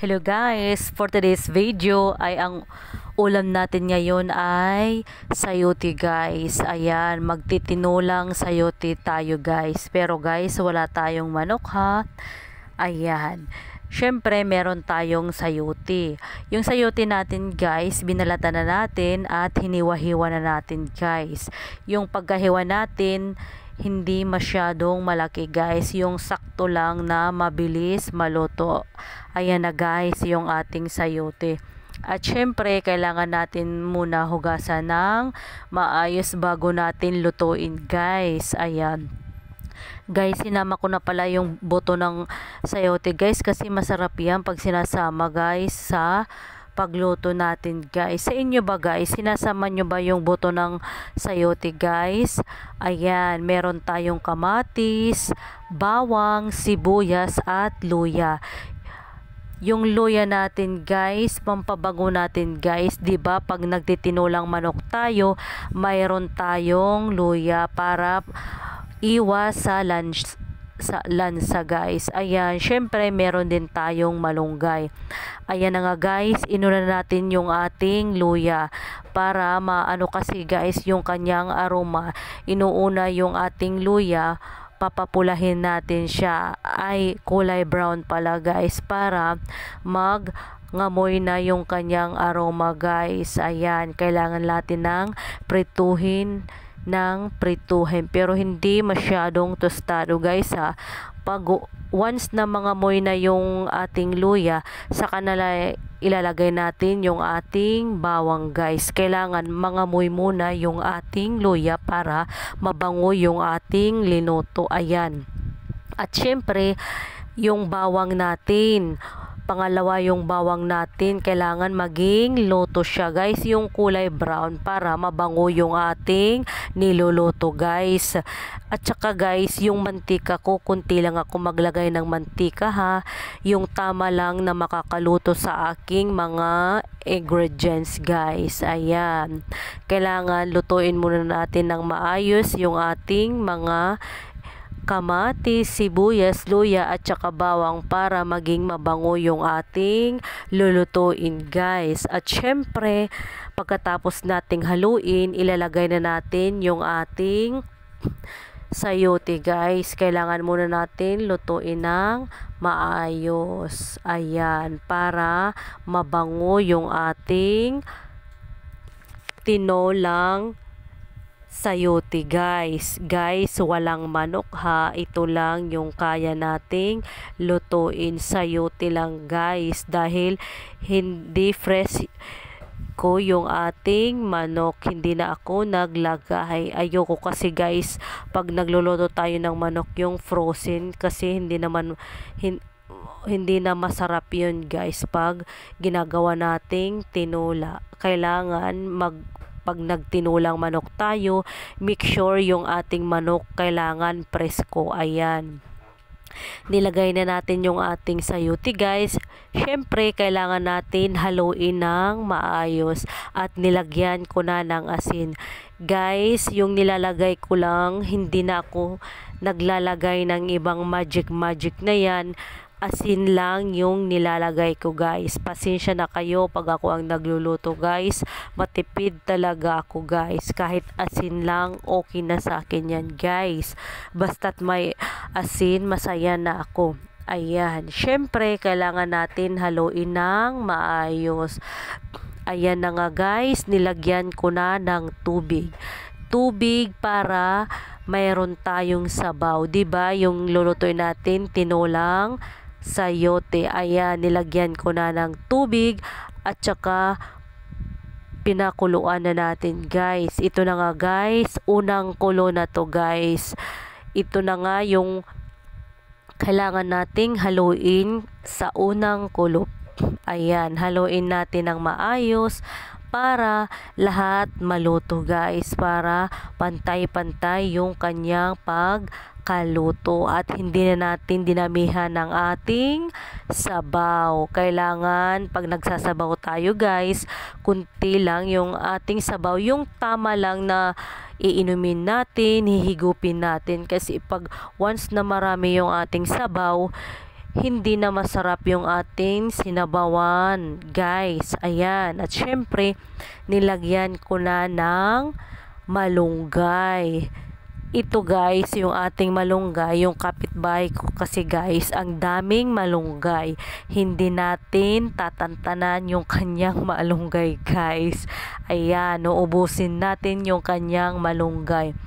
Hello guys, for today's video ay ang ulam natin ngayon ay sayote guys. Ayan, magtitinulang sayote tayo guys. Pero guys, wala tayong manok ha. Ayan. Syempre, meron tayong sayote. Yung sayote natin guys, binalatan na natin at hiniwa-hiwa na natin guys. Yung pagkahiwa natin, hindi masyadong malaki guys, yung sakto lang na mabilis maluto. Ayan na guys yung ating sayote. At syempre kailangan natin muna hugasan ng maayos bago natin lutuin guys. Ayan guys, sinama ko na pala yung buto ng sayote guys, kasi masarap yan pag sinasama guys sa pagluto natin guys. Sa inyo ba guys, sinasama nyo ba yung buto ng sayote guys? Ayan, meron tayong kamatis, bawang, sibuyas at luya. Yung luya natin guys, pampabango natin guys, 'di ba? Pag nagtitinulang manok tayo, mayroon tayong luya para iwas sa lansa guys. Ayan, syempre meron din tayong malunggay. Ayan na nga guys, inuna natin yung ating luya para maano, kasi guys yung kanyang aroma. Inuuna yung ating luya, papapulahin natin siya, ay kulay brown pala guys, para ngamoy na yung kanyang aroma guys. Ayan, kailangan natin ng prituhin pero hindi masyadong tostado guys ha. Pag once na mangamoy na yung ating luya, saka na ilalagay natin yung ating bawang guys. Kailangan mangamoy muna yung ating luya para mabango yung ating linuto. Ayan. At syempre yung bawang natin, pangalawa yung bawang natin, kailangan maging luto siya guys, yung kulay brown, para mabango yung ating niluluto guys. At saka guys, yung mantika ko, kunti lang ako maglagay ng mantika ha, yung tama lang na makakaluto sa aking mga ingredients guys. Ayan, kailangan lutuin muna natin ng maayos yung ating mga kamatis, sibuyas, luya at saka bawang para maging mabango yung ating lulutuin guys. At syempre, pagkatapos nating haluin, ilalagay na natin yung ating sayote guys. Kailangan muna natin lutuin ng maayos. Ayan, para mabango yung ating tinolang sayote guys. Guys, walang manok ha. Ito lang yung kaya nating lutuin. Sayote lang guys, dahil hindi fresh ko yung ating manok, hindi na ako naglagay. Ayoko kasi guys, pag nagluluto tayo ng manok yung frozen, kasi hindi na masarap yun guys pag ginagawa nating tinula. Kailangan pag nagtinulang manok tayo, make sure yung ating manok kailangan presko. Ayan, nilagay na natin yung ating sayote guys. Syempre kailangan natin haluin ng maayos, at nilagyan ko na ng asin guys. Yung nilalagay ko lang, hindi na ako naglalagay ng ibang magic na yan. Asin lang yung nilalagay ko guys. Pasensya na kayo pag ako ang nagluluto guys, matipid talaga ako guys. Kahit asin lang, okay na sa akin yan guys. Basta't may asin, masaya na ako. Ayan, syempre kailangan natin haluin ng maayos. Ayan na nga guys, nilagyan ko na ng tubig para mayroon tayong sabaw, 'di ba? Yung lulutuin natin tinulang sayote. Ayan, nilagyan ko na ng tubig at saka pinakuluan na natin guys. Ito na nga guys, unang kulo na to guys. Ito na nga yung kailangan nating haluin sa unang kulo. Ayan, haluin natin ng maayos para lahat maluto guys, para pantay-pantay yung kanyang pagkaluto at hindi na natin dinamihan ng ating sabaw. Kailangan pag nagsasabaw tayo guys, kunti lang yung ating sabaw, yung tama lang na iinumin natin, hihigupin natin, kasi pag once na marami yung ating sabaw, hindi na masarap yung ating sinabawan, guys. Ayan. At syempre, nilagyan ko na ng malunggay. Ito guys, yung ating malunggay, yung kapitbahay ko kasi guys, ang daming malunggay. Hindi natin tatantanan yung kanyang malunggay guys. Ayan, uubusin natin yung kanyang malunggay.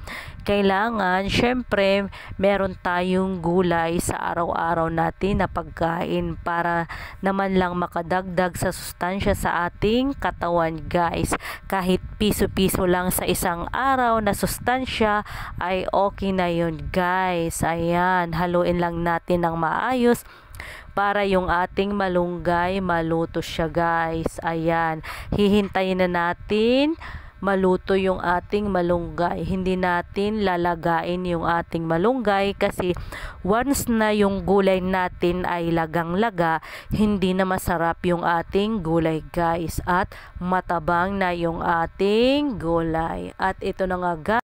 Kailangan, syempre, meron tayong gulay sa araw-araw natin na pagkain para naman lang makadagdag sa sustansya sa ating katawan guys. Kahit piso-piso lang sa isang araw na sustansya ay okay na yun guys. Ayan, haluin lang natin ng maayos para yung ating malunggay maluto siya guys. Ayan, hihintayin na natin maluto yung ating malunggay. Hindi natin lalagain yung ating malunggay kasi once na yung gulay natin ay lagang-laga, hindi na masarap yung ating gulay guys. At matabang na yung ating gulay. At ito na nga guys.